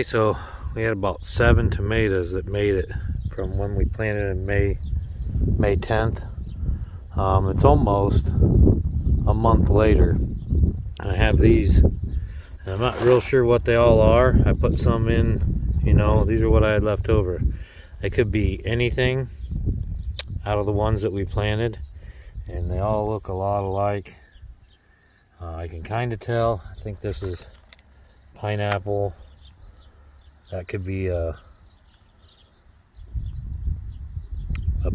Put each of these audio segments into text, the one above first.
Okay, so we had about 7 tomatoes that made it from when we planted in May 10th. It's almost a month later. I have these, and I'm not real sure what they all are. I put some in, these are what I had left over. They could be anything out of the ones that we planted, and they all look a lot alike. I can kind of tell. I think this is pineapple. That could be a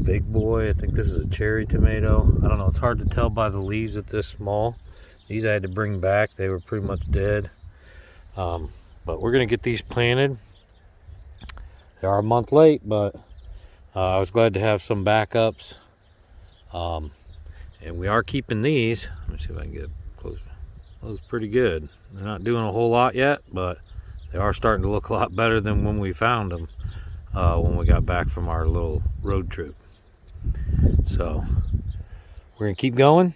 big boy. I think this is a cherry tomato. I don't know. It's hard to tell by the leaves that this small. These I had to bring back. They were pretty much dead. But we're going to get these planted. They are a month late, but I was glad to have some backups. And we are keeping these. Let me see if I can get closer. Those are pretty good. They're not doing a whole lot yet, but they are starting to look a lot better than when we found them when we got back from our little road trip. So we're gonna keep going,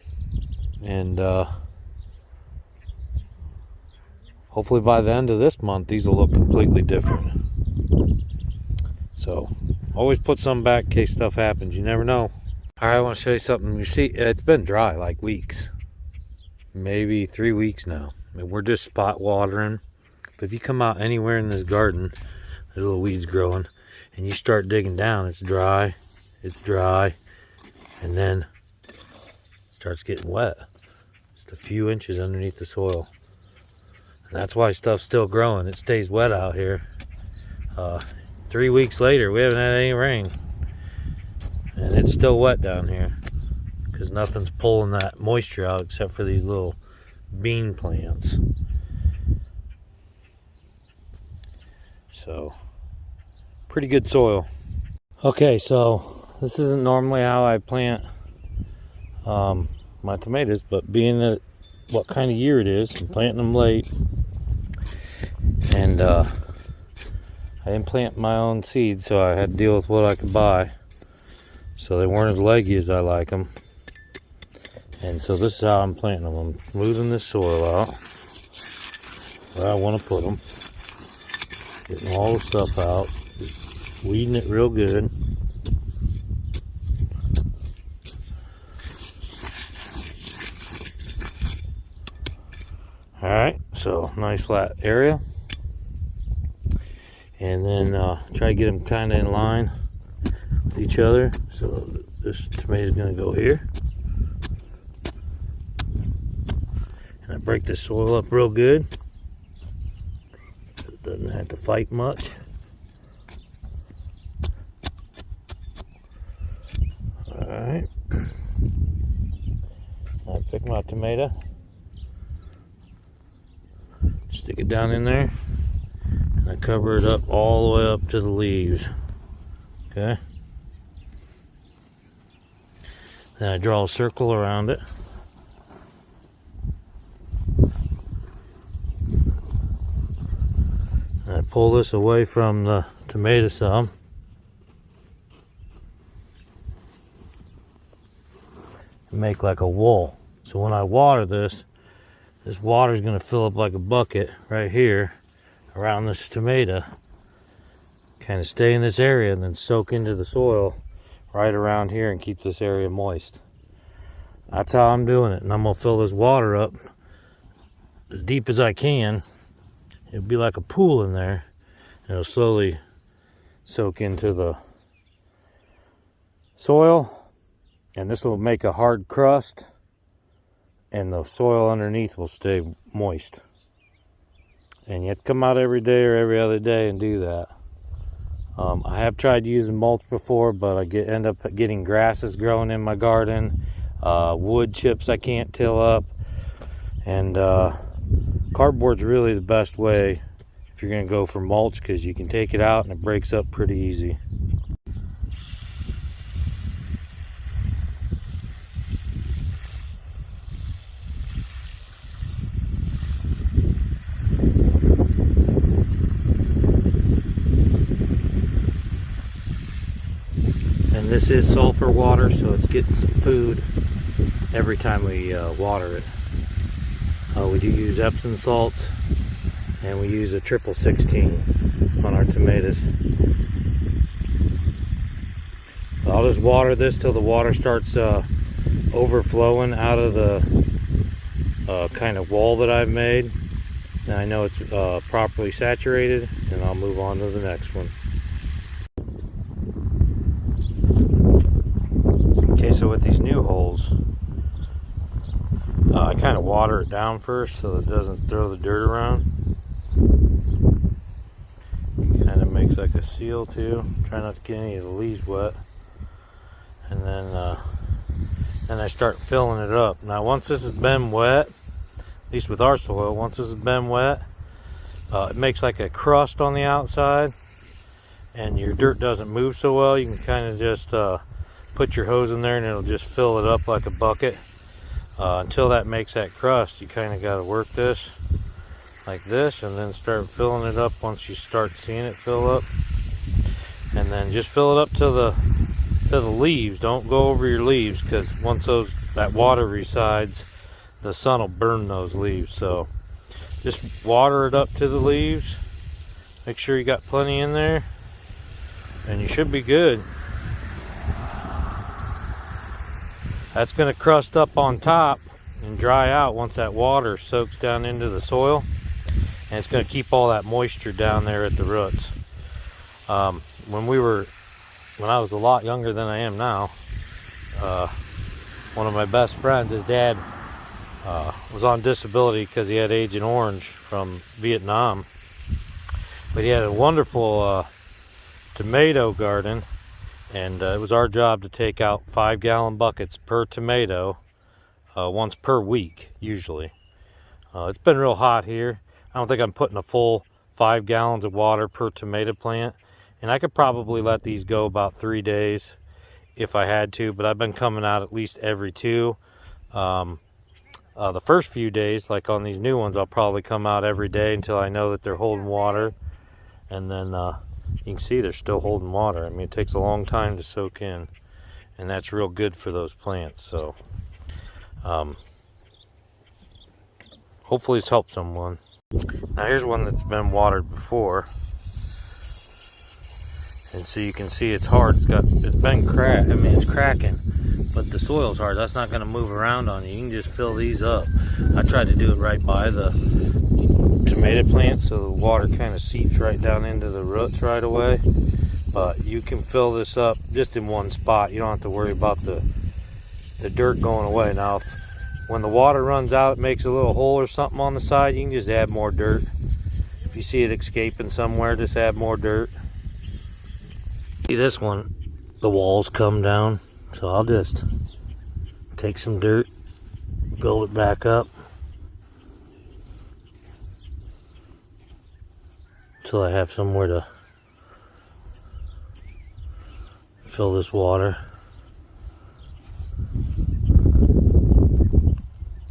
and hopefully by the end of this month these will look completely different. So always put some back in case stuff happens. You never know. All right, I want to show you something. You see, it's been dry like weeks, maybe 3 weeks now. I mean, we're just spot watering. But if you come out anywhere in this garden, there's little weeds growing, and you start digging down, it's dry, and then it starts getting wet. Just a few inches underneath the soil. And that's why stuff's still growing. It stays wet out here. 3 weeks later, we haven't had any rain. And it's still wet down here because nothing's pulling that moisture out except for these little bean plants. So, pretty good soil. Okay, so this isn't normally how I plant my tomatoes, but being that what kind of year it is, I'm planting them late, and I didn't plant my own seeds, so I had to deal with what I could buy. So they weren't as leggy as I like them, and so this is how I'm planting them. I'm smoothing this soil out where I want to put them. Getting all the stuff out, weeding it real good. Alright, so nice flat area. And then try to get them kind of in line with each other. So this tomato is going to go here. And I break the soil up real good. Doesn't have to fight much. Alright. I pick my tomato. Stick it down in there. And I cover it up all the way up to the leaves. Okay. Then I draw a circle around it. I pull this away from the tomato some. And make like a wall. So when I water this water is going to fill up like a bucket right here around this tomato. Kind of stay in this area and then soak into the soil right around here and keep this area moist. That's how I'm doing it. And I'm going to fill this water up as deep as I can. It'll be like a pool in there. It'll slowly soak into the soil, and this will make a hard crust, and the soil underneath will stay moist. And you have to come out every day or every other day and do that. I have tried using mulch before, but I end up getting grasses growing in my garden, wood chips I can't till up, and cardboard's really the best way if you're going to go for mulch, because you can take it out and it breaks up pretty easy. And this is sulfur water, so it's getting some food every time we water it. We do use Epsom salts and we use a 1616 on our tomatoes. I'll just water this till the water starts overflowing out of the kind of wall that I've made. And I know it's properly saturated, and I'll move on to the next one. Okay, so with these new holes, I kind of water it down first so that it doesn't throw the dirt around. Kind of makes like a seal too. Try not to get any of the leaves wet. And then I start filling it up. Now once this has been wet, at least with our soil, once this has been wet, it makes like a crust on the outside, and your dirt doesn't move so well. You can kind of just put your hose in there and it'll just fill it up like a bucket. Until that makes that crust, you kind of got to work this like this, and then start filling it up once you start seeing it fill up. And then just fill it up to the leaves. Don't go over your leaves, because once that water resides, the sun will burn those leaves. So just water it up to the leaves. Make sure you got plenty in there, and you should be good. That's going to crust up on top and dry out once that water soaks down into the soil, and it's going to keep all that moisture down there at the roots. When I was a lot younger than I am now, one of my best friends, his dad was on disability because he had Agent Orange from Vietnam, but he had a wonderful tomato garden. And it was our job to take out 5-gallon buckets per tomato once per week, usually. It's been real hot here. I don't think I'm putting a full 5 gallons of water per tomato plant. And I could probably let these go about 3 days if I had to, but I've been coming out at least every 2. The first few days, like on these new ones, I'll probably come out every day until I know that they're holding water. And then you can see they're still holding water. I mean, it takes a long time to soak in, and that's real good for those plants. So hopefully it's helped someone. Now here's one that's been watered before, and so you can see it's hard. It's been cracked. I mean, it's cracking, but the soil's hard. That's not going to move around on you. You can just fill these up. I tried to do it right by the tomato plant so the water kind of seeps right down into the roots right away. But you can fill this up just in one spot. You don't have to worry about the dirt going away. Now when the water runs out, it makes a little hole or something on the side, you can just add more dirt. If you see it escaping somewhere, just add more dirt. See this one, the walls come down, so I'll just take some dirt, build it back up until I have somewhere to fill this water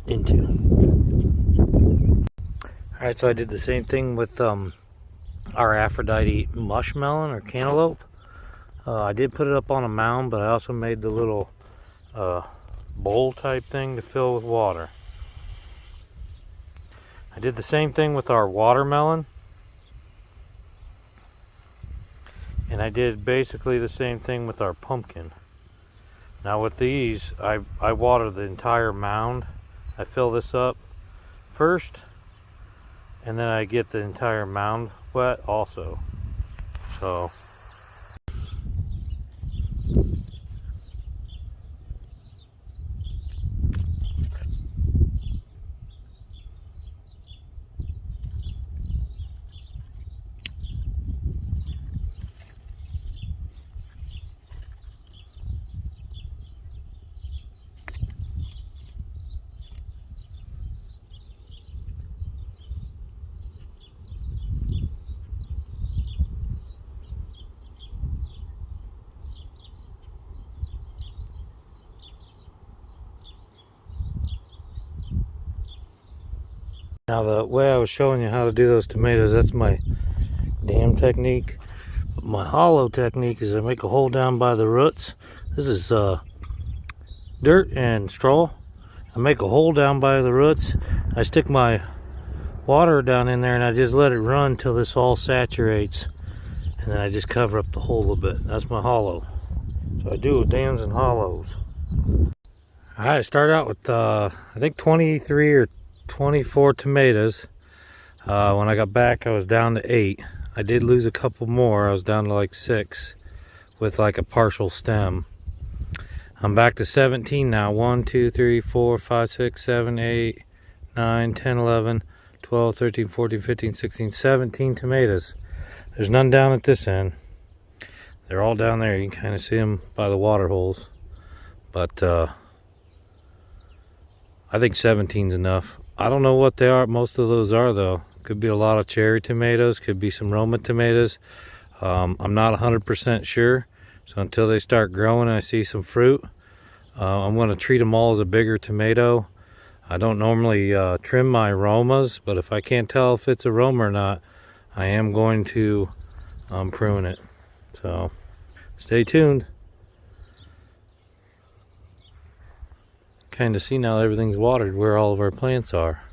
into. Alright, so I did the same thing with our Aphrodite mushmelon or cantaloupe. I did put it up on a mound, but I also made the little bowl type thing to fill with water. I did the same thing with our watermelon. And I did basically the same thing with our pumpkin. Now with these, I water the entire mound. I fill this up first, and then I get the entire mound wet also. So now the way I was showing you how to do those tomatoes, that's my dam technique. But my hollow technique is I make a hole down by the roots. This is dirt and straw. I make a hole down by the roots. I stick my water down in there, and I just let it run till this all saturates, and then I just cover up the hole a bit. That's my hollow. So I do dams and hollows. Alright, I started out with I think 23 or 24 tomatoes. When I got back, I was down to 8. I did lose a couple more. I was down to like 6 with like a partial stem. I'm back to 17 now. 1, 2, 3, 4, 5, 6, 7, 8, 9, 10, 11, 12, 13, 14, 15, 16, 17 tomatoes. There's none down at this end. They're all down there. You can kind of see them by the water holes. But I think 17's enough. I don't know what they are. Most of those are though. Could be a lot of cherry tomatoes. Could be some Roma tomatoes. I'm not 100% sure. So until they start growing and I see some fruit, I'm going to treat them all as a bigger tomato. I don't normally trim my Romas, but if I can't tell if it's a Roma or not, I am going to prune it. So stay tuned. Kind of see now everything's watered where all of our plants are.